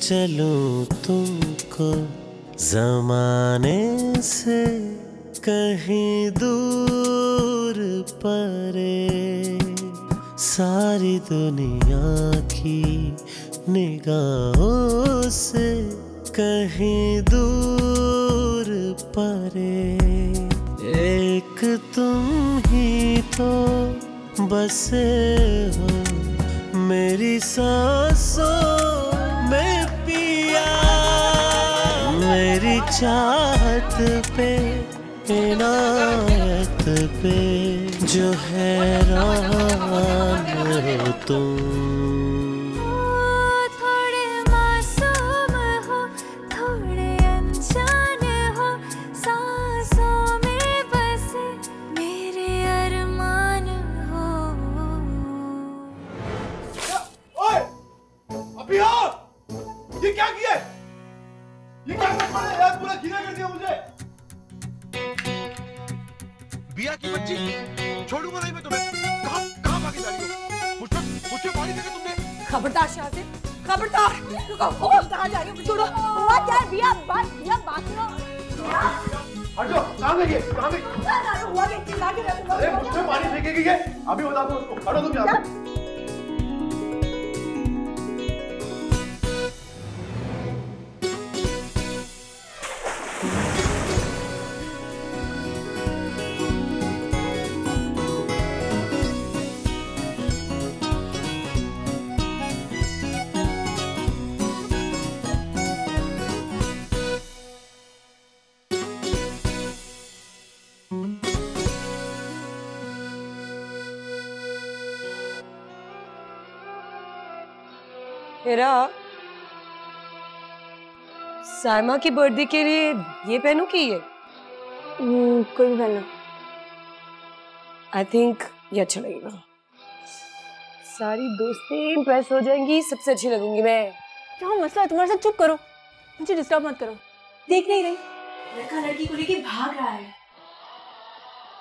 चलूं तुमको ज़माने से कहीं दूर परे, सारी दुनिया की निगाहों से कहीं दूर परे। एक तुम ही तो बसे हो मेरी सांसों में पिया, मेरी चाहत पे इनायत पे जो हैरान हो तुम। ये क्या किया है? ये क्या कर रहे यार, पूरा गीला कर दिया मुझे। बिया की बच्ची, छोड़ूंगा नहीं मैं तुम्हें। कहां भागी जा रही हो? मुझे पानी देकर तुमने। खबरदार शाहज़ेब, खबरदार। कहां जा रही हो? छोड़ो। हुआ क्या है? बिया बात करो। हटो, कहां गई है? कहां गई? हुआ क्या? चिल्ला के रहो। अरे मुझ पे पानी फेंकेगी ये? अभी बताऊंगा उसको। हटो तुम यहाँ से। हेरा, साइमा की बर्थडे के लिए ये पहनूं कि ये? कोई भी पहनो। आई थिंक ये अच्छा लगेगा। सारी दोस्तें इम्प्रेस हो जाएंगी, सबसे अच्छी लगूंगी मैं। क्या मसला है तुम्हारे साथ? चुप करो, मुझे डिस्टर्ब मत करो। देख नहीं रही लड़का लड़की को लेके भाग रहा है।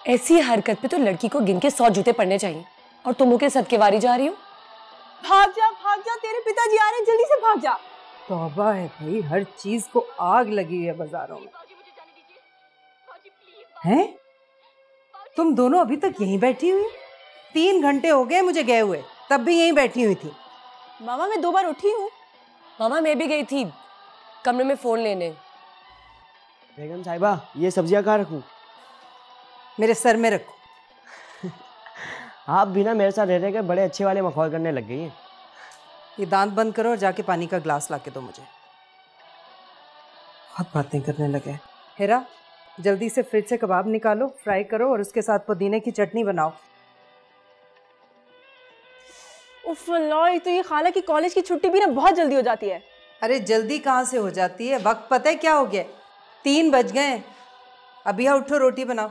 ऐसी हरकत पे तो लड़की को गिन के 100 जूते पड़ने चाहिए, और तुम होके सदकेवारी जा रही हो। भाग जा, तेरे पिताजी आ रहे हैं, जल्दी से भाग जा। तौबा है भाई, हर चीज को आग लगी हुई है बाजारों में। हैं? तुम दोनों अभी तक यहीं बैठी हुई? 3 घंटे हो गए मुझे गए हुए, तब भी यहीं बैठी हुई थी। मामा मैं 2 बार उठी हूँ। मामा मैं भी गई थी कमरे में फोन लेने। बेगम साहिबा, ये सब्जियां कहाँ रखूं? मेरे सर में रखो। आप भी ना मेरे साथ रह रहे के बड़े अच्छे वाले मखौल करने लग गई हैं। ये दांत बंद करो और जाके पानी का ग्लास ला के दो मुझे। बहुत बातें करने लगे। हेरा, जल्दी से फ्रिज से कबाब निकालो, फ्राई करो और उसके साथ पुदीने की चटनी बनाओ। उफ अल्लाह, तो ये खाला की कॉलेज की छुट्टी भी ना बहुत जल्दी हो जाती है। अरे जल्दी कहाँ से हो जाती है, वक्त पता है क्या हो गया? 3 बज गए। अभी उठो, रोटी बनाओ।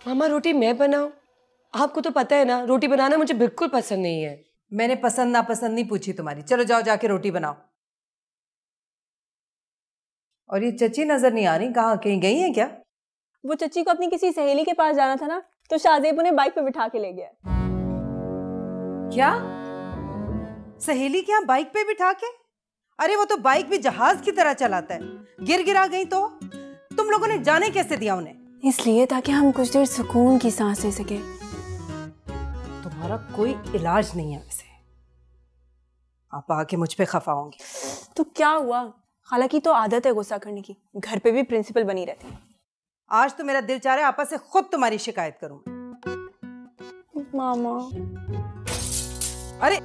मामा रोटी मैं बनाऊं? आपको तो पता है ना, रोटी बनाना मुझे बिल्कुल पसंद नहीं है। मैंने पसंद नापसंद नहीं पूछी तुम्हारी। चलो जाओ, जाके रोटी बनाओ। और ये चची नजर नहीं आ रही, कहाँ कहीं गई है क्या? वो चची को अपनी किसी सहेली के पास जाना था ना, तो शाहज़ेब उन्हें बाइक पे बिठा के ले गया। क्या? सहेली क्या बाइक पे बिठा के? अरे वो तो बाइक भी जहाज की तरह चलाता है। गिरा गई तो तुम लोगों ने जाने कैसे दिया उन्हें? इसलिए ताकि हम कुछ देर सुकून की सांस ले सके। तुम्हारा कोई इलाज नहीं है वैसे। आप आके मुझ पे खफा होंगे तो क्या हुआ? खाला की तो आदत है गुस्सा करने की, घर पे भी प्रिंसिपल बनी रहती है। आज तो मेरा दिल चाह रहा है आपस से खुद तुम्हारी शिकायत करूं। मामा अरे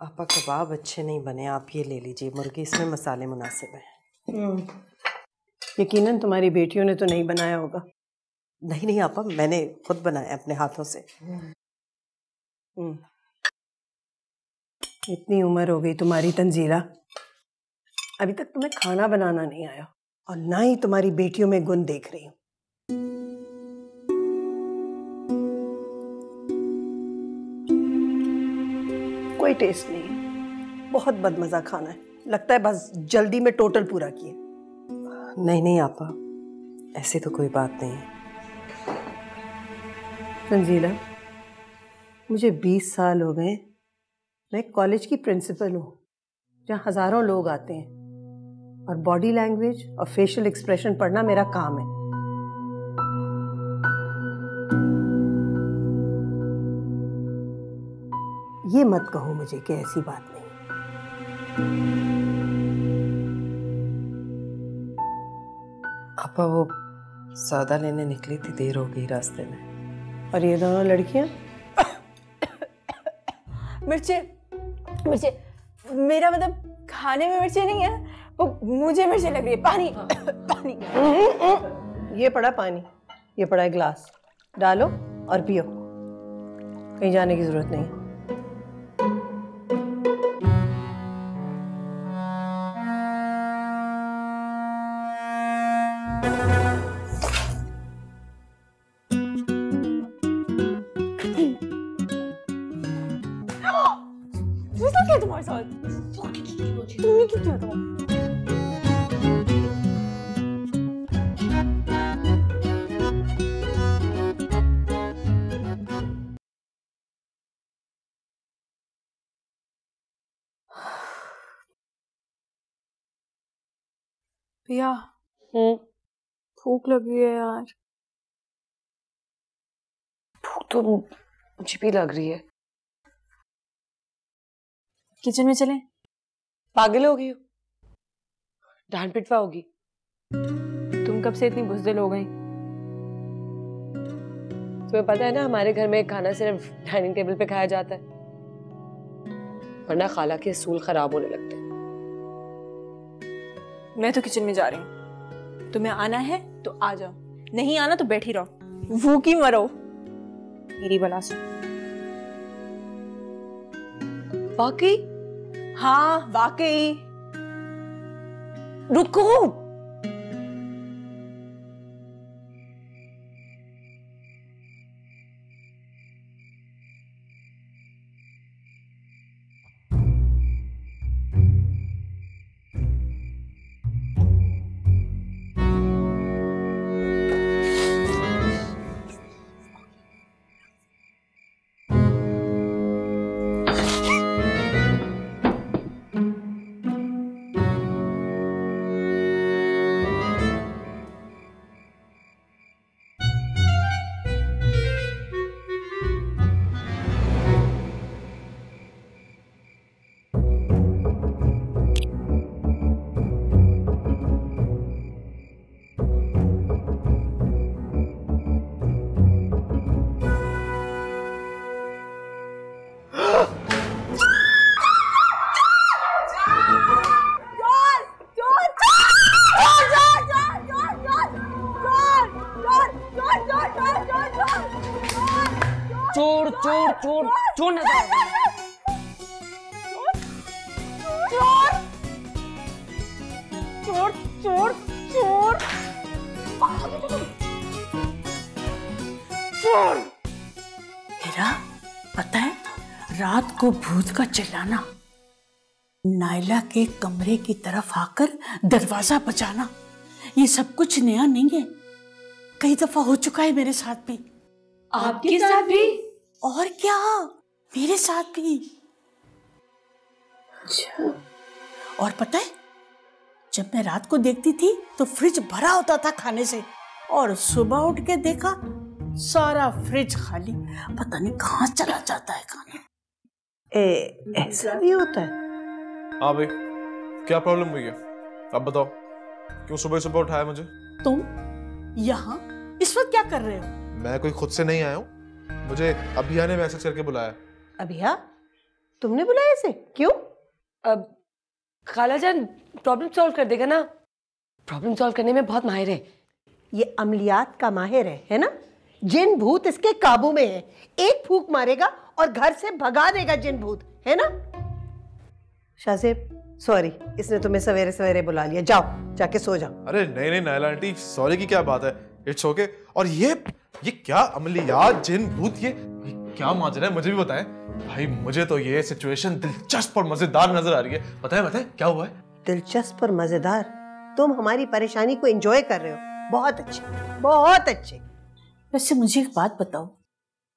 आपा, कबाब अच्छे नहीं बने, आप ये ले लीजिए मुर्गी, इसमें मसाले मुनासिब हैं। यकीनन तुम्हारी बेटियों ने तो नहीं बनाया होगा। नहीं नहीं आपा, मैंने खुद बनाया अपने हाथों से। इतनी उम्र हो गई तुम्हारी तंजीला, अभी तक तुम्हें खाना बनाना नहीं आया, और ना ही तुम्हारी बेटियों में गुण देख रही हूँ। कोई टेस्ट नहीं है, बहुत बदमजा खाना है, लगता है बस जल्दी में टोटल पूरा किए। नहीं नहीं आपा, ऐसी तो कोई बात नहीं है। तंजीला, मुझे 20 साल हो गए, मैं कॉलेज की प्रिंसिपल हूँ जहाँ हजारों लोग आते हैं, और बॉडी लैंग्वेज और फेशियल एक्सप्रेशन पढ़ना मेरा काम है। ये मत कहो मुझे कि ऐसी बात नहीं। आपा वो सौदा लेने निकली थी, देर हो गई रास्ते में। और ये दोनों लड़कियां? मिर्चे मिर्चे, मेरा मतलब खाने में मिर्चे नहीं है, वो मुझे मिर्चे लग रही है। पानी पानी। ये पड़ा पानी, ये पड़ा है ग्लास, डालो और पियो, कहीं जाने की जरूरत नहीं है। क्या तुम्हारे साथ? तुमने क्या किया था? भैया भूख लगी है यार। भूख तो मुझे भी लग रही है। किचन में चलें? पागल हो गई हो? डांट पिटवा होगी। तुम कब से इतनी बुज़दिल हो गई? तुम्हें पता है ना, हमारे घर में खाना सिर्फ डाइनिंग टेबल पे खाया जाता है, वरना खाला के असूल खराब होने लगते हैं। मैं तो किचन में जा रही हूँ, तुम्हें आना है तो आ जाओ, नहीं आना तो बैठी रहो, भूखी मरो मेरी बला से। वाकई? हाँ वाकई। रुको, चोर चोर चोर चोर नजर आ रहा है। चोर चोर चोर चोर। हीरा, पता है रात को भूत का चिल्लाना, नायला के कमरे की तरफ आकर दरवाजा बजाना, ये सब कुछ नया नहीं है, कई दफा हो चुका है मेरे साथ भी। आपके साथ भी? और क्या, मेरे साथ भी। अच्छा। और पता है, जब मैं रात को देखती थी तो फ्रिज भरा होता था खाने से, और सुबह उठ के देखा सारा फ्रिज खाली, पता नहीं कहाँ चला जाता है खाना। ऐसा भी होता है? हाँ भाई, क्या प्रॉब्लम हुई है? अब बताओ, क्यों सुबह सुबह उठाया मुझे? तुम यहाँ इस वक्त क्या कर रहे हो? मैं कोई खुद से नहीं आया हूँ, मुझे अभिया ने मैसेज करके बुलाया। अभिया? तुमने बुलाया इसे? क्यों? अब खाला जान प्रॉब्लम सॉल्व कर देगा ना, प्रॉब्लम सॉल्व करने में बहुत माहिर है। ये अमलियात का माहिर है ना? जिन भूत इसके काबू में है, एक फूंक मारेगा और घर से भगा देगा जिन भूत, है ना? शाहजेब, सॉरी, इसने तुम्हें सवेरे सवेरे बुला लिया, जाओ जाके सो जाओ। अरे नहीं नहीं नायला आंटी, सॉरी की क्या बात है, इट्स ओके। और ये क्या अमलियात, जिन भूत, ये क्या माजरा है मुझे भी बताएं भाई। मुझे तो ये सिचुएशन दिलचस्प और मजेदार नजर आ रही है। बताएं क्या हुआ है? दिलचस्प और मजेदार? तुम हमारी परेशानी को एंजॉय कर रहे हो। बहुत अच्छे, बहुत अच्छे। वैसे मुझे एक बात बताओ,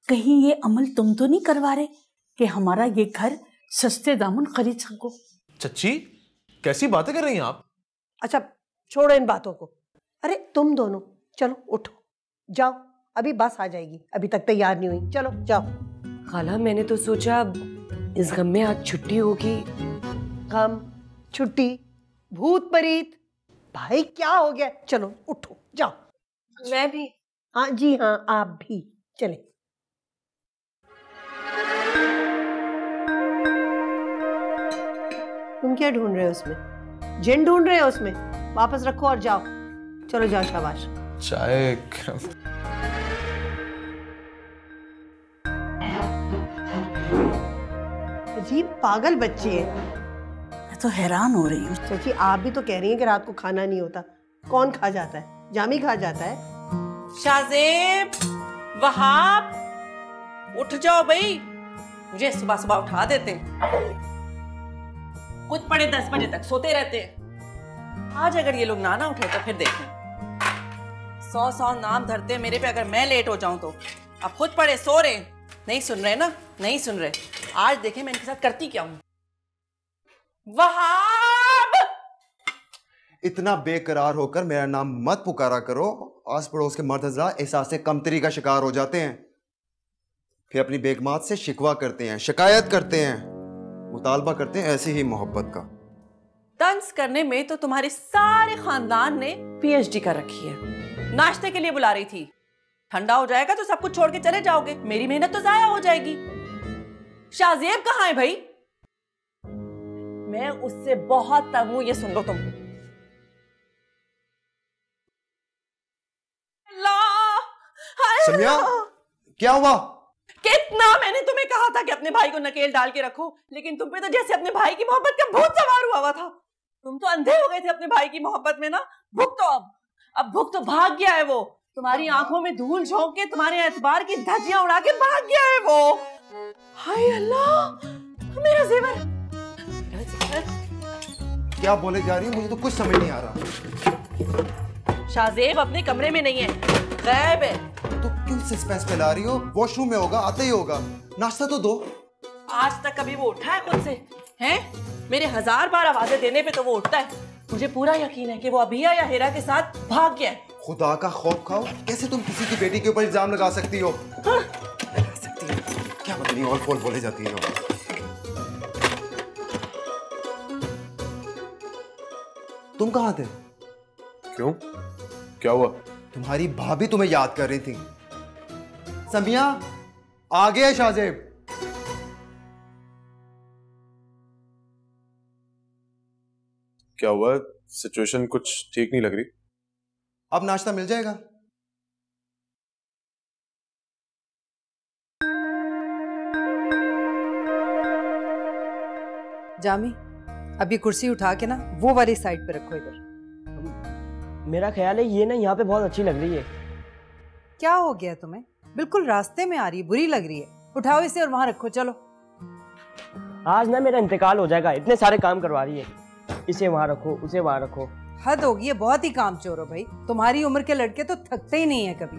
कहीं ये अमल तुम तो नहीं करवा रहे कि हमारा ये घर सस्ते दामन खरीद सको? चच्ची कैसी बातें कर रही हैं आप? अच्छा छोड़ो इन बातों को। अरे तुम दोनों चलो उठो, जाओ, अभी बस आ जाएगी, अभी तक तैयार नहीं हुई। चलो जाओ। खाला मैंने तो सोचा इस गम में आज छुट्टी होगी। गम, छुट्टी, भूत परीत, भाई क्या हो गया? चलो उठो जाओ। मैं भी। हाँ जी हाँ, आप भी चले। तुम क्या ढूंढ रहे हो उसमें? जिन ढूंढ रहे हो उसमें? वापस रखो और जाओ। चलो जाओ, शाबाश। चाय अजीब पागल बच्ची है। मैं तो हैरान हो रही हूँ। चाची आप भी तो कह रही हैं कि रात को खाना नहीं होता। कौन खा जाता है? जामी खा जाता है। शाज़ेब, वहाब, उठ जाओ भाई, मुझे सुबह सुबह उठा देते हैं। खुद पड़े 10 बजे तक सोते रहते हैं। आज अगर ये लोग ना उठे तो फिर देखें। 100 नाम धरते मेरे पे, अगर मैं लेट हो जाऊं तो। अब खुद पड़े सो रहे, नहीं सुन रहे ना, नहीं सुन रहे। आज देखें मैं इनके साथ करती क्या हूं। वहाब, इतना बेकरार होकर मेरा नाम मत पुकारा करो। आस पड़ोस के मर्द हज़रात एहसास कमतरी का शिकार हो जाते हैं, फिर अपनी बेगमात से शिकवा करते हैं, शिकायत करते हैं, मुतालबा करते हैं ऐसी ही मोहब्बत का। तंज करने में तो तुम्हारे सारे खानदान ने PhD कर रखी है। नाश्ते के लिए बुला रही थी, ठंडा हो जाएगा तो सब कुछ छोड़ के चले जाओगे, मेरी मेहनत तो जाया हो जाएगी। शाज़ेब कहाँ है भाई? मैं उससे बहुत तंग हूं, ये सुन लो तुम। समिया, क्या हुआ? कितना मैंने तुम्हें कहा था कि अपने भाई को नकेल डाल के रखो, लेकिन तुम पे तो जैसे अपने भाई की मोहब्बत का भूत सवार हुआ था। तुम तो अंधे हो गए थे अपने भाई की मोहब्बत में ना। भूख तो अब भूख तो भाग गया है वो। तुम्हारी आंखों में धूल झोंक के तुम्हारे एतबार की धज्जियां उड़ा के भाग गया है वो। हाय अल्लाह, मेरा जेवर। क्या बोले जा रही है? मुझे तो कुछ समझ नहीं आ रहा। शाज़ेब अपने कमरे में नहीं है, गायब है। तो क्यों सस्पेंस फैला रही हो? वॉशरूम में होगा, आता ही होगा। नाश्ता तो दो। आज तक कभी वो उठा है खुद से? हैं? मेरे 1000 बार आवाजें देने पे तो वो उठता है। मुझे पूरा यकीन है कि वो अभिया या हेरा के साथ भाग गया है। खुदा का खौफ खाओ, कैसे तुम किसी की बेटी के ऊपर इल्जाम लगा सकती हो? हाँ? लगा सकती हो? क्या पता नहीं, और फोल बोले जाती हो। तुम कहाँ थे? क्यों, क्या हुआ? तुम्हारी भाभी तुम्हें याद कर रही थी। समिया, आ गया शाज़ेब। क्या हुआ? सिचुएशन कुछ ठीक नहीं लग रही। अब नाश्ता मिल जाएगा। जामी, अभी कुर्सी उठा के ना वो वाली साइड पे रखो। इधर मेरा ख्याल है ये ना यहाँ पे बहुत अच्छी लग रही है। क्या हो गया तुम्हें? बिल्कुल रास्ते में आ रही, बुरी लग रही है। उठाओ इसे और वहां रखो। चलो। आज ना मेरा इंतकाल हो जाएगा, इतने सारे काम करवा रही है। इसे वहां रखो, उसे वहां रखो। हद होगी, ये बहुत ही काम चोर हो भाई। तुम्हारी उम्र के लड़के तो थकते ही नहीं है कभी।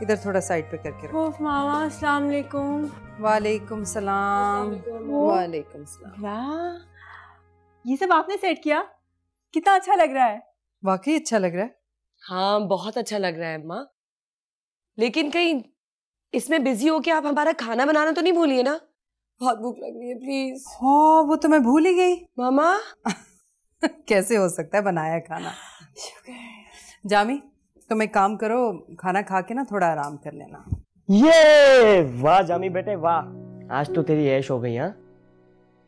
इधर थोड़ा साइड पे करके रखो। मामा अस्सलाम वालेकुम। वालेकुम सलाम। वालेकुम सलाम। वाह, ये सब आपने सेट किया? कितना अच्छा लग रहा है। वाकई अच्छा लग रहा है। हाँ बहुत अच्छा लग रहा है माँ, लेकिन कहीं इसमें बिजी हो के आप हमारा खाना बनाना तो नहीं भूलिए ना। बहुत भूख लग रही है, प्लीज। हाँ वो तो मैं भूल ही गई मामा। कैसे हो सकता है, बनाया खाना। जामी तुम एक काम करो, खाना खा के ना थोड़ा आराम कर लेना। ये वाह जामी बेटे वाह, आज तो तेरी ऐश हो गई। हाँ,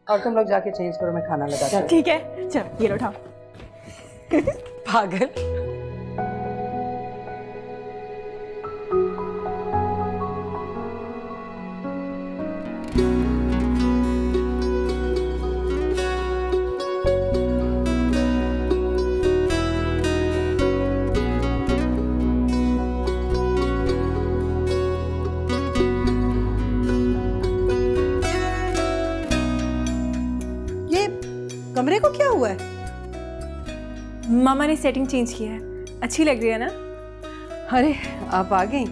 और तुम लोग जाके चेंज करो, मैं खाना लगा। ठीक है, चलो ये उठाओ। पागल। मामा ने सेटिंग चेंज की है, अच्छी लग रही है ना? अरे आप आ गई,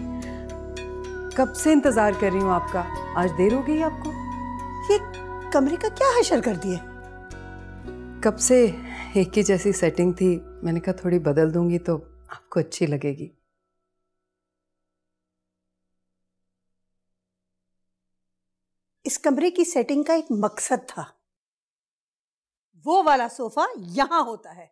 कब से इंतजार कर रही हूँ आपका। आज देर हो गई आपको। ये कमरे का क्या हशर कर दिया? कब से एक ही जैसी सेटिंग थी, मैंने कहा थोड़ी बदल दूंगी तो आपको अच्छी लगेगी। इस कमरे की सेटिंग का एक मकसद था। वो वाला सोफा यहाँ होता है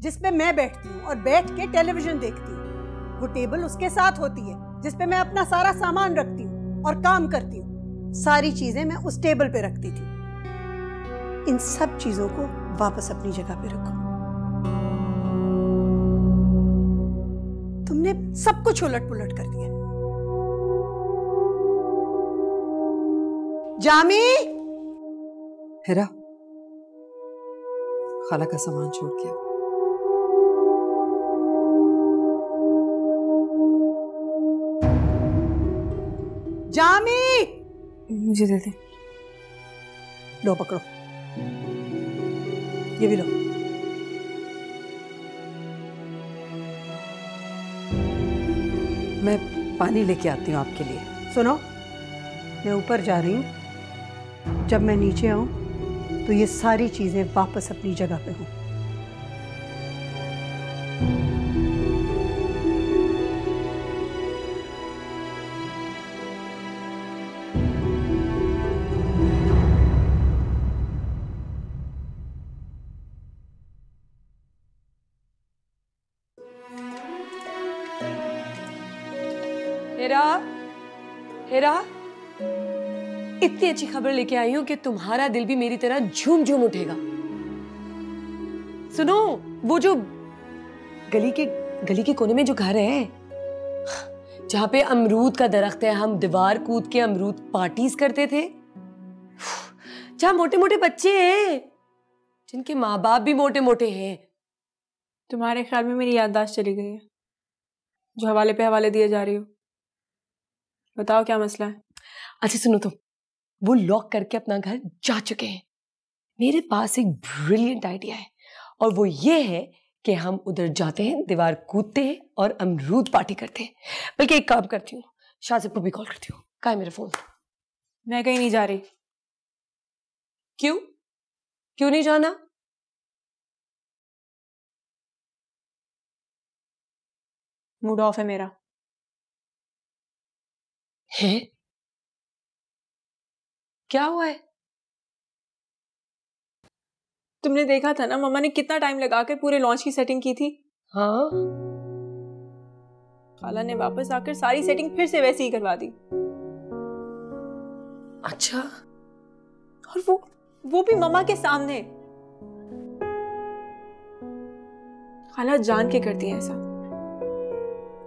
जिसपे मैं बैठती हूँ और बैठ के टेलीविजन देखती हूँ। वो टेबल उसके साथ होती है जिसपे मैं अपना सारा सामान रखती हूँ और काम करती हूँ। सारी चीजें मैं उस टेबल पे रखती थी। इन सब चीजों को वापस अपनी जगह पे रखो। तुमने सब कुछ उलट पुलट कर दिया। जामी, हेरा, खाला का सामान छोड़ के आओ। जामी, मुझे दे दे। लो पकड़ो, ये भी लो। मैं पानी लेके आती हूँ आपके लिए। सुनो, मैं ऊपर जा रही हूँ। जब मैं नीचे आऊं तो ये सारी चीजें वापस अपनी जगह पे हों। हेरा, हेरा, इतनी अच्छी खबर लेके आई हूं कि तुम्हारा दिल भी मेरी तरह झूम झूम उठेगा। सुनो, वो जो गली के कोने में जो घर है जहां पे अमरूद का दरख्त है, हम दीवार कूद के अमरूद पार्टीज करते थे, जहां मोटे मोटे बच्चे हैं जिनके माँ बाप भी मोटे मोटे हैं। तुम्हारे ख्याल में मेरी याददाश्त चली गई है जो हवाले पे हवाले दिए जा रही हो? बताओ क्या मसला है? अच्छा सुनो, तो वो लॉक करके अपना घर जा चुके हैं। मेरे पास एक ब्रिलियंट आइडिया है और वो ये है कि हम उधर जाते हैं, दीवार कूदते हैं और अमरूद पार्टी करते हैं। बल्कि एक काम करती हूँ, शाजिब को भी कॉल करती हूँ। कहाँ है मेरा फोन? मैं कहीं नहीं जा रही। क्यों? क्यों नहीं जाना? मूड ऑफ है मेरा। है? क्या हुआ है? तुमने देखा था ना मम्मा ने कितना टाइम लगाकर पूरे लॉन्च की सेटिंग की थी। हाँ, खाला ने वापस आकर सारी सेटिंग फिर से वैसी ही करवा दी। अच्छा, और वो भी मम्मा के सामने। खाला जान के करती है ऐसा,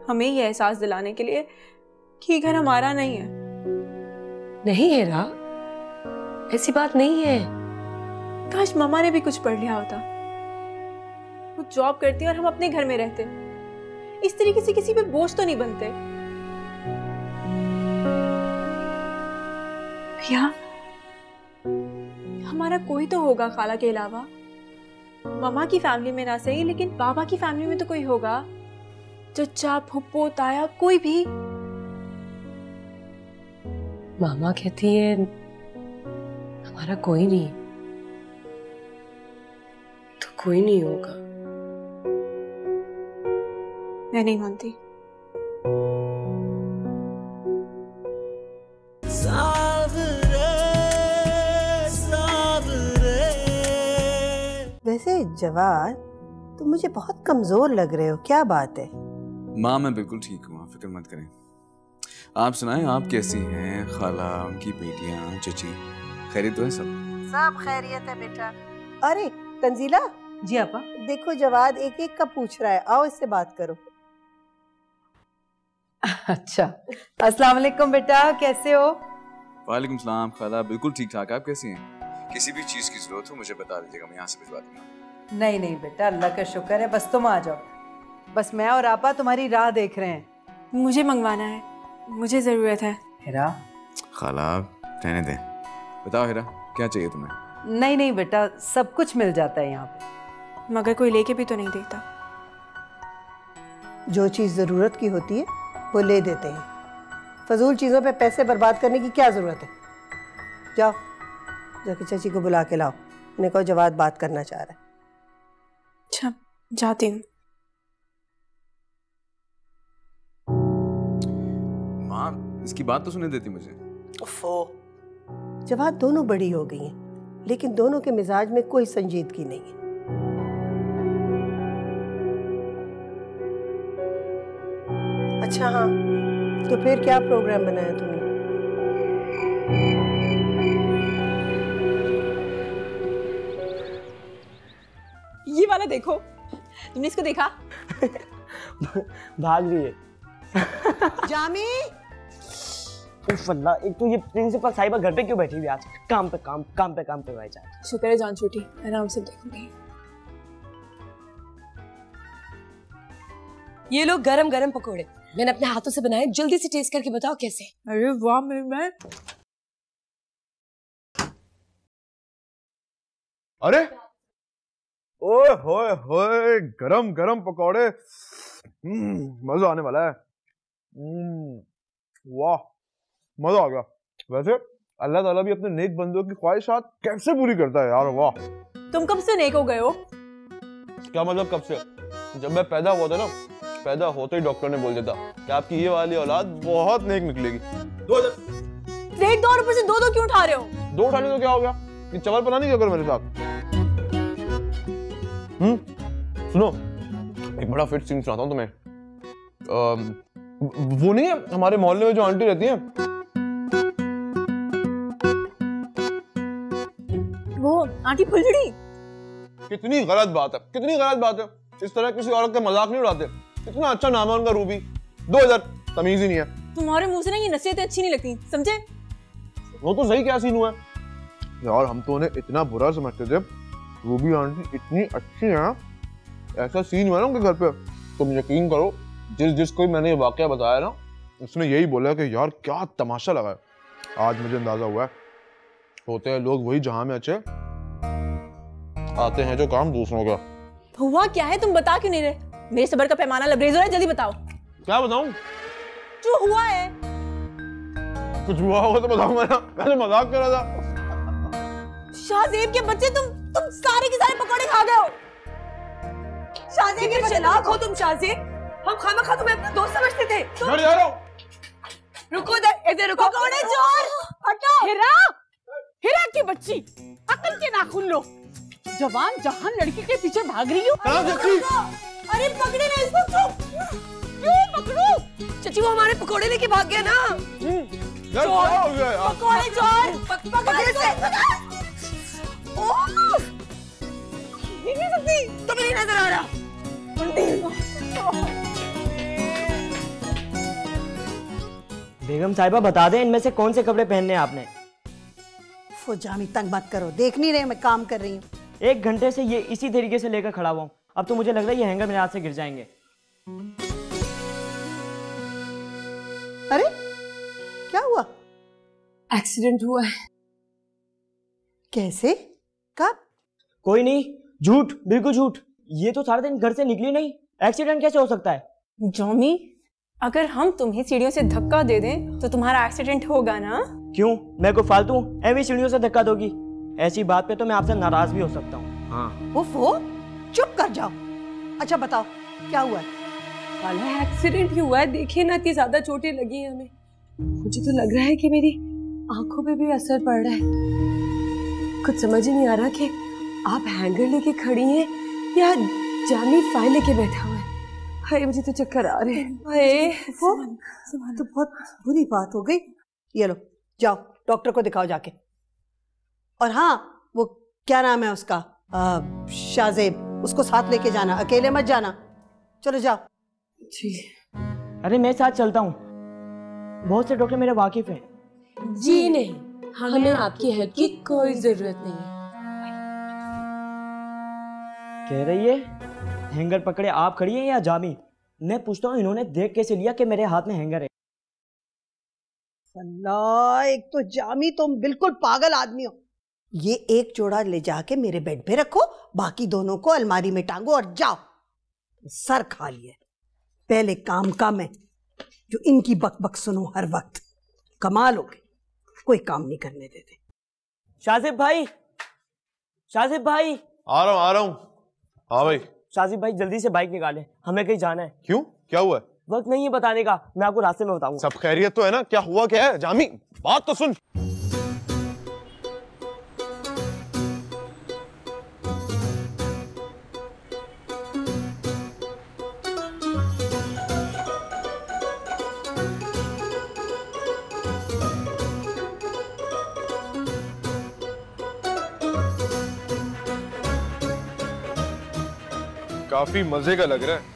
हमें ये एहसास दिलाने के लिए कि घर हमारा नहीं है। नहीं हेरा, ऐसी बात नहीं है। काश मम्मा ने भी कुछ पढ़ लिया होता। वो जॉब करती और हम अपने घर में रहते। इस तरीके से किसी पे बोझ तो नहीं बनते। भैया, हमारा कोई तो होगा खाला के अलावा। मम्मा की फैमिली में ना सही, लेकिन बाबा की फैमिली में तो कोई होगा। चचा, फुप्पो, ताया, कोई भी। मामा कहती है हमारा कोई नहीं, तो कोई नहीं होगा। मैं नहीं मानती। वैसे जवाद, तुम मुझे बहुत कमजोर लग रहे हो, क्या बात है? माँ मैं बिल्कुल ठीक हूँ, आप फिक्र मत करें। आप सुनाएं, आप कैसी हैं? खाला, उनकी बेटियां, चची, खैरियत तो है? सब खैरियत है बेटा। अरे तंजीला। जी आपा। देखो जवाद एक एक का पूछ रहा है, आओ इससे बात करो। अच्छा, अस्सलाम वालेकुम बेटा, कैसे हो? वालेकुम सलाम खाला, बिल्कुल ठीक ठाक। आप कैसी हैं? किसी भी चीज़ की जरूरत हो मुझे बता दीजिएगा, मैं यहाँ से भिजवा दूंगा। नहीं नहीं बेटा, अल्लाह का शुक्र है, बस तुम आ जाओ। बस मैं और आपा तुम्हारी राह देख रहे हैं। मुझे मंगवाना है, मुझे जरूरत है। हेरा। खाला रहने दें। बताओ हेरा, क्या चाहिए तुम्हें? नहीं नहीं बेटा, सब कुछ मिल जाता है यहाँ पे। मगर कोई लेके भी तो नहीं देखता। जो चीज़ ज़रूरत की होती है वो ले देते हैं। फजूल चीज़ों पे पैसे बर्बाद करने की क्या ज़रूरत है? जाओ जाके चाची को बुला के लाओ, उन्हें कहो जवाद बात करना चाह रहा है। अच्छा जाती हूँ। माँ इसकी बात तो सुनने देती मुझे। ओफो, जवाद दोनों बड़ी हो गई हैं, लेकिन दोनों के मिजाज में कोई संजीदगी नहीं है। अच्छा हाँ, तो फिर क्या प्रोग्राम बनाया तुमने? ये वाला देखो, तुमने इसको देखा? भाग रही है। जामी, उफ अल्लाह, एक तो ये प्रिंसिपल साहिबा घर पे क्यों बैठी हुई आज? काम पे काम, काम पे काम पे भाई जान। शुक्र है जान छूटी, आराम से देखूंगी। ये लो गरम गरम पकोड़े, मैंने अपने हाथों से बनाए, जल्दी से टेस्ट करके बताओ कैसे। अरे वाह मेरी मैं। अरे ओए होए होए, गरम गरम पकौड़े, मजा आने वाला है। वाह मजा आ गया। वैसे अल्लाह ताला भी अपने नेक बंदों की ख्वाहिशात कैसे पूरी करता है यार, वाह। तुम कब से नेक हो गए हो? क्या मतलब कब से? जब मैं पैदा हुआ था ना, पैदा होते ही डॉक्टर ने बोल दिया था कि आपकी ये वाली औलाद बहुत नेक निकलेगी। रेट 2 रुपए से 2 क्यों उठा रहे हो? 2 उठाने तो क्या हो गया? ये चवल पता नहीं क्या करो मेरे साथ। सुनो, एक बड़ा फिट सीन सुनाता हूँ तुम्हें। वो नहीं है हमारे मोहल्ले में जो आंटी रहती है, वो आंटी फुलझड़ी। कितनी गलत बात है, कितनी गलत बात है। इस तरह किसी औरत का मजाक नहीं उड़ाते। इतना अच्छा नाम है उनका, रूबी। 2000 तमीज ही नहीं है। तुम्हारे मुंह से ना ये नसीहतें अच्छी नहीं लगती, समझे? वो तो सही, क्या सीन हुआ है यार? हम तो उन्हें इतना बुरा समझते थे, रूबी आंटी इतनी अच्छी है। ऐसा सीन हुआ ना उनके घर पे, तुम यकीन करो, जिस कोई मैंने ये वाकया बताया ना, उसने यही बोला कि यार क्या तमाशा लगा है। आज मुझे अंदाजा हुआ है, होते हैं लोग वही जहां में अच्छे, आते हैं जो काम दूसरों का। हुआ क्या है, तुम बता क्यों नहीं रहे? मेरे सब्र का पैमाना लबरेज हो रहा है, जल्दी बताओ। क्या बताऊं? जो हुआ है। कुछ हुआ होगा तो बताऊंगा ना, मैंने मजाक कर रहा था। शाहजेब के बच्चे, तुम सारे के सारे पकौड़े खा गए हो। शाहजेब के चलाक हो तुम। शाहजेब, हम खामखा तुम्हें अपना दोस्त समझते थे। घर जा रहा हूं। रुको इधर रुको। पकौड़े चोर, हटो। हिरा की बच्ची, अकल के नाखून लो। जवान जहान लड़की के पीछे भाग रही हो। अरे पकड़े ना इसको। चुप। क्यों पकड़ू? चाची वो हमारे पकोड़े लेके भाग गया ना। पकौड़े चोर, पकड़ से। नहीं सकती, तुम्हें नहीं नजर आ रहा? बेगम साहिबा बता दें इनमें से कौन से कपड़े पहनने हैं आपने? जामी तंग मत करो, देख नहीं रहे मैं काम कर रही हूँ। 1 घंटे से ये इसी तरीके से लेकर खड़ा हुआ हूँ, अब तो मुझे लग रहा है ये हैंगर मेरे हाथ से गिर जाएंगे। अरे क्या हुआ? एक्सीडेंट हुआ है। कैसे? कब? कोई नहीं, झूठ, बिल्कुल झूठ। ये तो सारा दिन घर से निकली नहीं, एक्सीडेंट कैसे हो सकता है? जॉमी, अगर हम तुम्हें सीढ़ियों से धक्का दे दें तो तुम्हारा एक्सीडेंट होगा ना? क्यों, मैं कोई फालतू हूँ ऐवी सीढ़ियों से धक्का दोगी? ऐसी बात पे तो मैं आपसे नाराज भी हो सकता हूँ। हाँ। ओफो, चुप कर जाओ। अच्छा बताओ क्या हुआ है? वाला एक्सीडेंट ही हुआ है, देखिए ना इतनी ज्यादा चोटें लगी हैं हमें। मुझे तो लग रहा है कि मेरी आंखों पे भी असर पड़ रहा है। कुछ समझ ही नहीं आ रहा कि आप हैंगर लेके खड़ी हैं या जामी फाइल लेके बैठा हुआ है। हाय मुझे तो चक्कर आ रहे हैं। हाय वो तो बहुत बुरी बात हो गई। ये लो जाओ डॉक्टर को दिखाओ जाके। और हाँ, वो क्या नाम है उसका, शाहजेब, उसको साथ लेके जाना, अकेले मत जाना। चलो जाओ। अरे मैं साथ चलता हूँ, बहुत से डॉक्टर मेरे वाकिफ हैं। जी नहीं, हमें आपकी हेल्प की कोई जरूरत नहीं है। कह रही है हैंगर पकड़े आप खड़ी हैं या जामी? मैं पूछता हूँ इन्होंने देख कैसे लिया कि मेरे हाथ में हैंगर है? अल्लाह, एक तो जामी तुम बिल्कुल पागल आदमी हो। ये एक जोड़ा ले जाके मेरे बेड पे रखो, बाकी दोनों को अलमारी में टांगो और जाओ। सर खा लिए, पहले काम का मैं जो इनकी बकबक सुनो हर वक्त। कमाल हो गए, कोई काम नहीं करने देते। शाजिब भाई, शाजिब भाई। आ रहा हूँ। हाँ भाई। शाजिब भाई जल्दी से बाइक निकाले, हमें कहीं जाना है। क्यों, क्या हुआ है? वक्त नहीं है बताने का, मैं आपको रास्ते में बताऊंगा। सब खैरियत तो है ना? क्या हुआ क्या है? जामी बात तो सुन। काफी मजे का लग रहा है।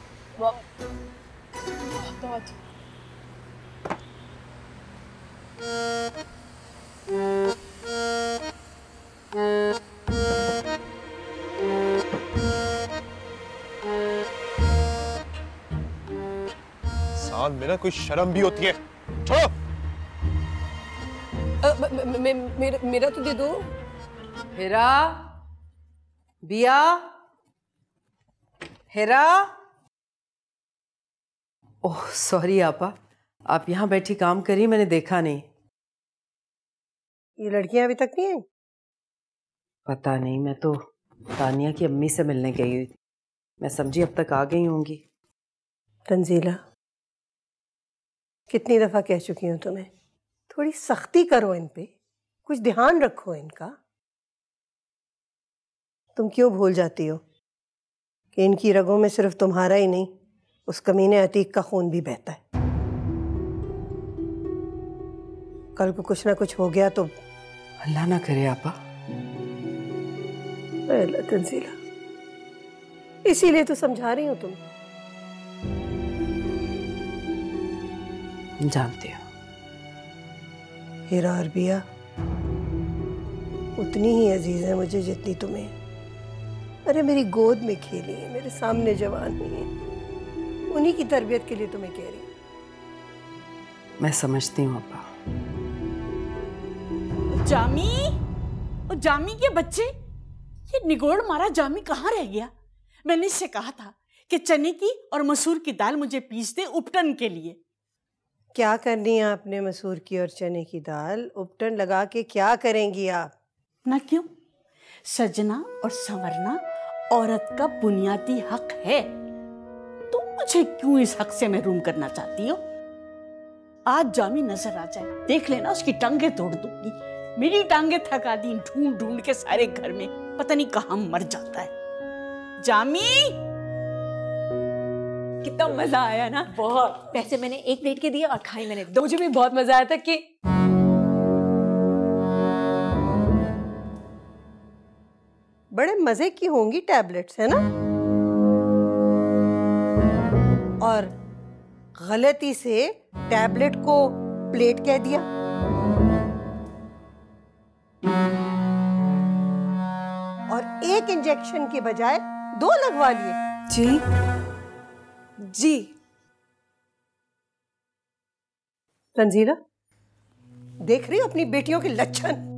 इंसान में ना कोई शर्म भी होती है। छोड़ो। मेरा तो दे दो। हेरा, बिया, हेरा। ओह सॉरी आपा, आप यहाँ बैठी काम करी, मैंने देखा नहीं। ये लड़कियां अभी तक नहीं आई? पता नहीं, मैं तो तानिया की अम्मी से मिलने गई हुई, मैं समझी अब तक आ गई होंगी। तंजीला, कितनी दफा कह चुकी हूँ तुम्हें, थोड़ी सख्ती करो इन पे, कुछ ध्यान रखो इनका। तुम क्यों भूल जाती हो कि इनकी रगों में सिर्फ तुम्हारा ही नहीं, उस कमीने अतीक का खून भी बहता है। कल को कुछ ना कुछ हो गया तो अल्लाह ना करे आपा। अल्लाह तंजीला, इसीलिए तो समझा रही हूँ तुम। जानते हो हीरा और बिया उतनी ही अजीज है मुझे जितनी तुम्हें। अरे मेरी गोद में खेली है, मेरे सामने जवान हुई है, उन्हीं की तरबियत के लिए तुम्हें कह रही हूँ। मैं समझती हूँ अपा। जामी, और जामी के बच्चे, ये निगोड़ मारा जामी कहाँ रह गया? मैंने इससे कहा था कि चने की और मसूर की दाल मुझे पीस दे उपटन के लिए। क्या करनी है आपने मसूर की और चने की दाल? उपटन लगा के क्या करेंगी आप? ना क्यों, सजना और संवरना औरत का बुनियादी हक है, तो मुझे क्यों इस हक से महरूम करना चाहती हो? आज जामी नजर आ जाए, देख लेना, उसकी टांगे तोड़ दूंगी। मेरी टांगे थका दी ढूंढ ढूंढ के सारे घर में, पता नहीं कहाँ मर जाता है। जामी, कितना मजा आया ना। बहुत। वैसे मैंने एक प्लेट के दिए और खाई मैंने दो। मुझे भी बहुत मजा आया था कि बड़े मजे की होंगी टैबलेट्स, है ना? और गलती से टैबलेट को प्लेट कह दिया। और एक इंजेक्शन के बजाय 2 लगवा लिए। जी जी। तंजीला, देख रही हो अपनी बेटियों के लक्षण?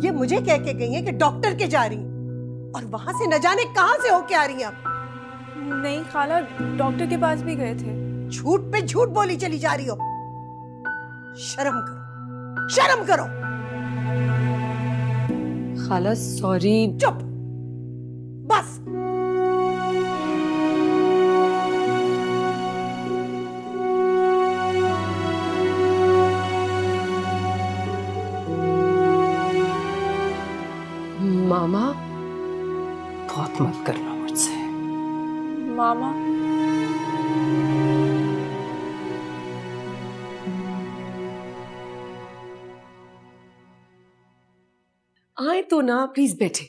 ये मुझे कह के गई है कि डॉक्टर के जा रही हैं, और वहां से न जाने कहां से होके आ रही हैं आप। नहीं खाला, डॉक्टर के पास भी गए थे। झूठ पे झूठ बोली चली जा रही हो। शर्म करो, शर्म करो। खाला सॉरी। चुप, बस। मामा, बहुत मत करना मुझसे। मामा, आए तो ना, प्लीज बैठे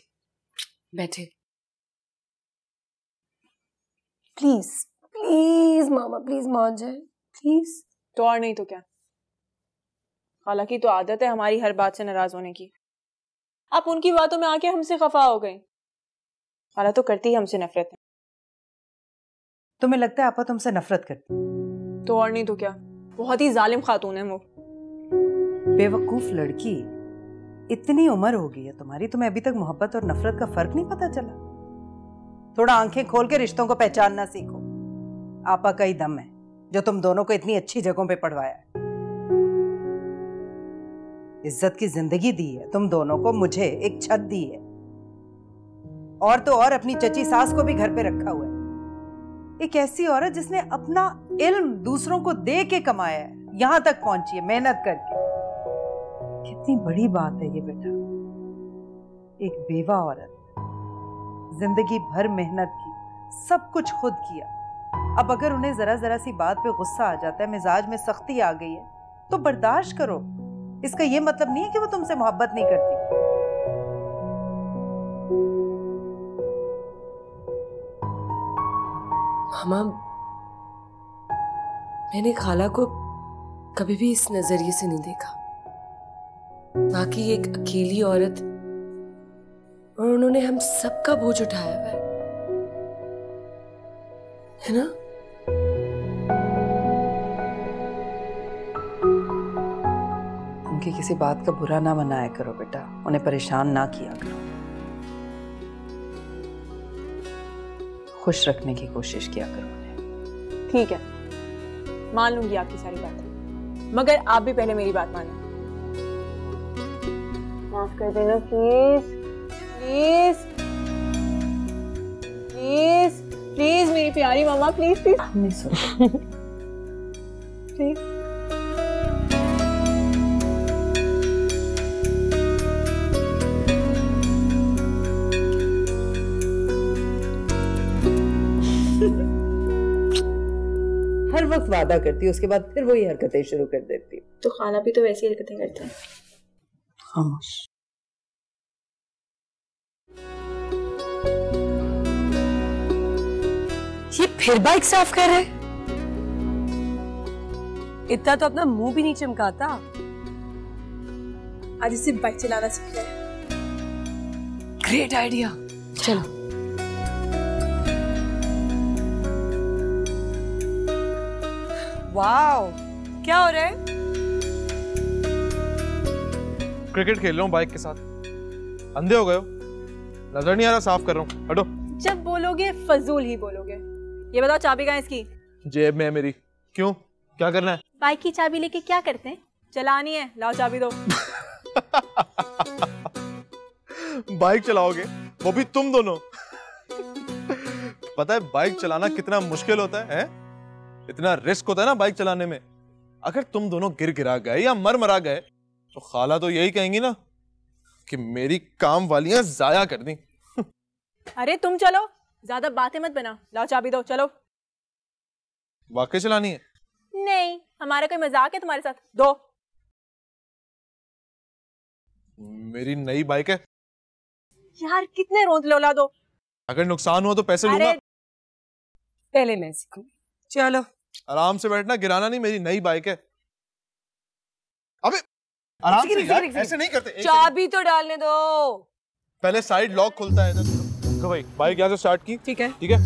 बैठे। प्लीज प्लीज मामा, प्लीज मान जाए प्लीज। तो और नहीं तो क्या, हालांकि तो आदत है हमारी हर बात से नाराज होने की। आप उनकी बातों में आके हमसे खफा हो गई। खाला तो करती है हमसे नफरत है। तुम्हें लगता है आपा तुमसे नफरत करती? तो और नहीं तो क्या। बहुत ही जालिम खातून है वो। बेवकूफ लड़की, इतनी उम्र हो गई है तुम्हारी, तुम्हें अभी तक मोहब्बत और नफरत का फर्क नहीं पता चला? थोड़ा आंखें खोल के रिश्तों को पहचानना सीखो। आपा का ही दम है जो तुम दोनों को इतनी अच्छी जगहों पे पढ़वाया है। इज्जत की जिंदगी दी है तुम दोनों को, मुझे एक छत दी है, और तो और अपनी चची सास को भी घर पे रखा हुआ है। एक ऐसी औरत जिसने अपना इल्म दूसरों को दे के कमाया है, यहां तक पहुंची है मेहनत करके। कितनी बड़ी बात है ये बेटा। एक बेवा औरत, जिंदगी भर मेहनत की, सब कुछ खुद किया। अब अगर उन्हें जरा जरा सी बात पे गुस्सा आ जाता है, मिजाज में सख्ती आ गई है, तो बर्दाश्त करो। इसका ये मतलब नहीं है कि वो तुमसे मोहब्बत नहीं करती। मामा, मैंने खाला को कभी भी इस नजरिए से नहीं देखा। बाकी एक अकेली औरत, और उन्होंने हम सबका बोझ उठाया हुआ है ना? उनकी किसी बात का बुरा ना मनाया करो बेटा, उन्हें परेशान ना किया करो, खुश रखने की कोशिश किया करो उन्हें। ठीक है, मान लूंगी आपकी सारी बातें, मगर आप भी पहले मेरी बात मानो। माफ कर देना प्लीज, प्लीज प्लीज प्लीज मेरी प्यारी मामा, प्लीज प्लीज। नहीं सुन प्लीज। हर वक्त वादा करती है, उसके बाद फिर वही हरकतें शुरू कर देती है। तो खाना भी तो वैसी हरकतें करते हैं। खामोश। ये फिर बाइक साफ कर रहे? इतना तो अपना मुंह भी नहीं चमकाता। आज इसे बाइक चलाना सीख रहे हैं। ग्रेट आइडिया, चलो। वाओ, क्या हो रहा है? क्रिकेट खेल रहा हूँ बाइक के साथ। अंधे हो गए हो? नजर नहीं आ रहा, साफ कर रहा हूँ, हटो। जब बोलोगे फजूल ही बोलोगे। ये बताओ चाबी कहाँ है इसकी? जेब में है मेरी। क्यों, क्या करना है? बाइक की चाबी लेके क्या करते हैं? चलानी है, लाओ चाबी दो। बाइक चलाओगे, वो भी तुम दोनों। पता है बाइक चलाना कितना मुश्किल होता है? इतना रिस्क होता है ना बाइक चलाने में। अगर तुम दोनों गिर गिरा गए या मर मरा गए तो खाला तो यही कहेंगी ना कि मेरी काम वालियां जाया कर दी। अरे तुम चलो, ज्यादा बातें मत बना, लाओ चाबी दो, चलो। वाकई चलानी है? नहीं, हमारा कोई मजाक है तुम्हारे साथ? दो। मेरी नई बाइक है यार कितने रोंद लोला दो। अगर नुकसान हुआ तो पैसे लूंगा। पहले मैं सीखूंगी। चलो आराम से बैठना, गिराना नहीं। मेरी नई बाइक है। अबे आराम से यार, ऐसे नहीं करते। चाबी तो डालने दो। पहले साइड लॉक खुलता है इधर। भाई बाइक यहाँ से स्टार्ट की, ठीक है? ठीक है,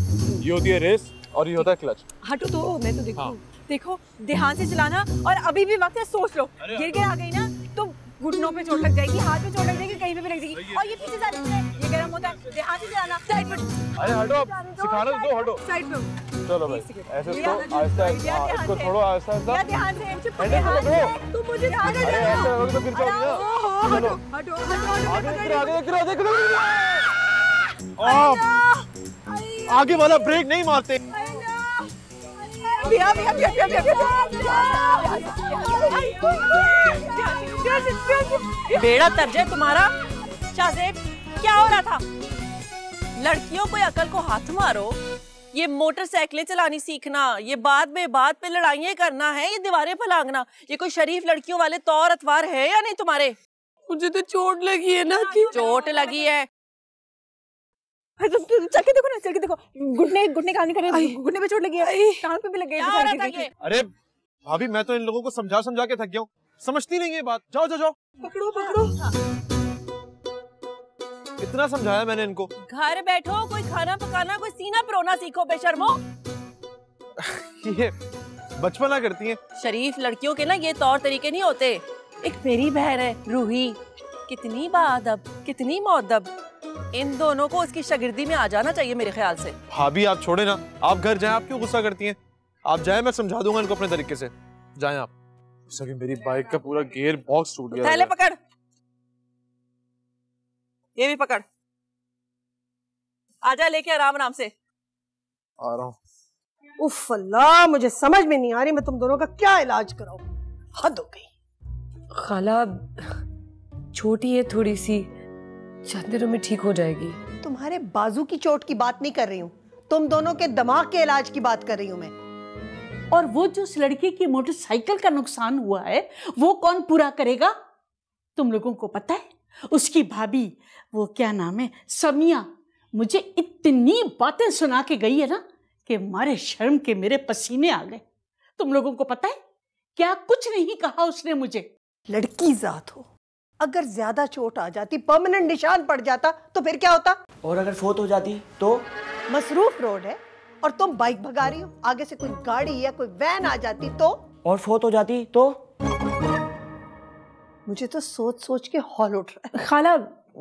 ये होती है रेस और ये होता है क्लच। हटो तो, मैं तो देखूं। देखो ध्यान से चलाना, और अभी भी वक्त है, सोच लो। गिर के आ गई ना तो घुटनों पे चोट लग जाएगी, हाथ पे चोट लग जाएगी, कहीं पे भी लग जाएगी। और ये पीछे जा रही है, ये गर्म होता है। ध्यान से चलाना। साइड पे। अरे हटो, सिखाना दो, हटो। साइड पे। चलो भाई, ऐसे इसको आहिस्ता इसको छोड़ो, आहिस्ता आहिस्ता। ध्यान से तुम मुझे ध्यान से। अरे ऐसे होगे तो गिर जाओगी ना। हटो, आगे वाला ब्रेक नहीं मारते। बेड़ा तर्जे तुम्हारा। शाहजेब क्या हो रहा था? लड़कियों को अकल को हाथ मारो। ये मोटरसाइकिलें चलानी सीखना, ये बात पे लड़ाइयाँ करना है, ये दीवारें फलांगना, ये कोई शरीफ लड़कियों वाले तौर अतवार है या नहीं तुम्हारे? मुझे तो चोट लगी है ना। चोट लगी है? चल के देखो ना, चल के देखो। घुटने काम नहीं कर रहे, घुटने पे चोट लगी है, टांग पे भी लग गई। अरे भाभी, मैं तो इन लोगों को समझा के थक गया हूँ, समझती नहीं ये बात। जाओ जाओ जाओ, पकड़ो। इतना समझाया मैंने इनको। घर बैठो, कोई खाना पकाना, कोई सीना परोना सीखो बेशर्मो। ये बचपना करती हैं। शरीफ लड़कियों के ना ये तौर तरीके नहीं होते। एक मेरी बहन है रूही, कितनी बाअदब, कितनी मुअद्दब। इन दोनों को उसकी शागिर्दी में आ जाना चाहिए मेरे ख्याल से। भाभी आप छोड़े ना, आप घर जाएं। आप क्यों गुस्सा करती हैं? आप जाएं, मैं समझा दूंगा इनको अपने तरीके से। जाएं आप। सभी मेरी बाइक का पूरा गियर बॉक्स टूट गया। थैले पकड़, ये भी पकड़। आजा लेके आराम से। आ रहा हूँ। उफ अल्लाह, मुझे समझ में नहीं आ रही मैं तुम दोनों का क्या इलाज कराऊं। हद हो गई। खाला छोटी है थोड़ी सी, चंद दिनों में ठीक हो जाएगी। तुम्हारे बाजू की चोट की बात नहीं कर रही हूँ, तुम दोनों के दिमाग के इलाज की बात कर रही हूँ मैं। और वो जो उस लड़की की मोटरसाइकिल का नुकसान हुआ है वो कौन पूरा करेगा? तुम लोगों को पता है उसकी भाभी, वो क्या नाम है, समिया, मुझे इतनी बातें सुना के गई है ना कि मारे शर्म के मेरे पसीने आ गए। तुम लोगों को पता है क्या कुछ नहीं कहा उसने मुझे। लड़की जात हो, अगर ज्यादा चोट आ जाती, परमानेंट निशान पड़ जाता तो फिर क्या होता? और अगर फोत हो जाती तो? मसरूफ रोड है और तुम बाइक भगा रही हो, आगे से कोई गाड़ी या कोई वैन आ जाती तो? और फोत हो जाती तो? मुझे तो सोच सोच के हौल उठ रहा है। खाला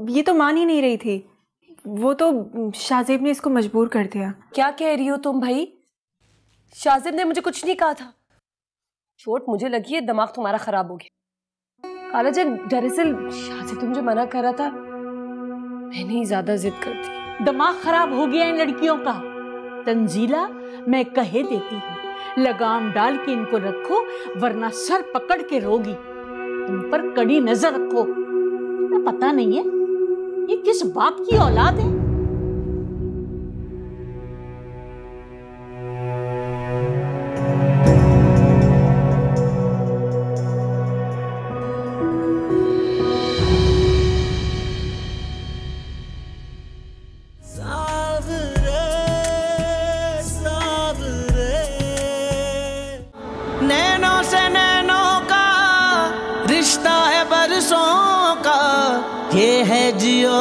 ये तो मान ही नहीं रही थी, वो तो शाहजेब ने इसको मजबूर कर दिया। क्या कह रही हो तुम भाई? शाहजेब ने मुझे कुछ नहीं कहा था। चोट मुझे लगी है, दिमाग तुम्हारा खराब हो गया। खाला जब दरअसल शाहजेब तो मुझे मना कर रहा था, मैंने ही ज्यादा जिद कर दी। दिमाग खराब हो गया इन लड़कियों का। तंजीला, मैं कहे देती हूँ लगाम डाल के इनको रखो वरना सर पकड़ के रोगी। इन पर कड़ी नजर रखो। पता नहीं है ये किस बाप की औलाद है। नैनों से नैनों का रिश्ता है बरसों का, ये है जियो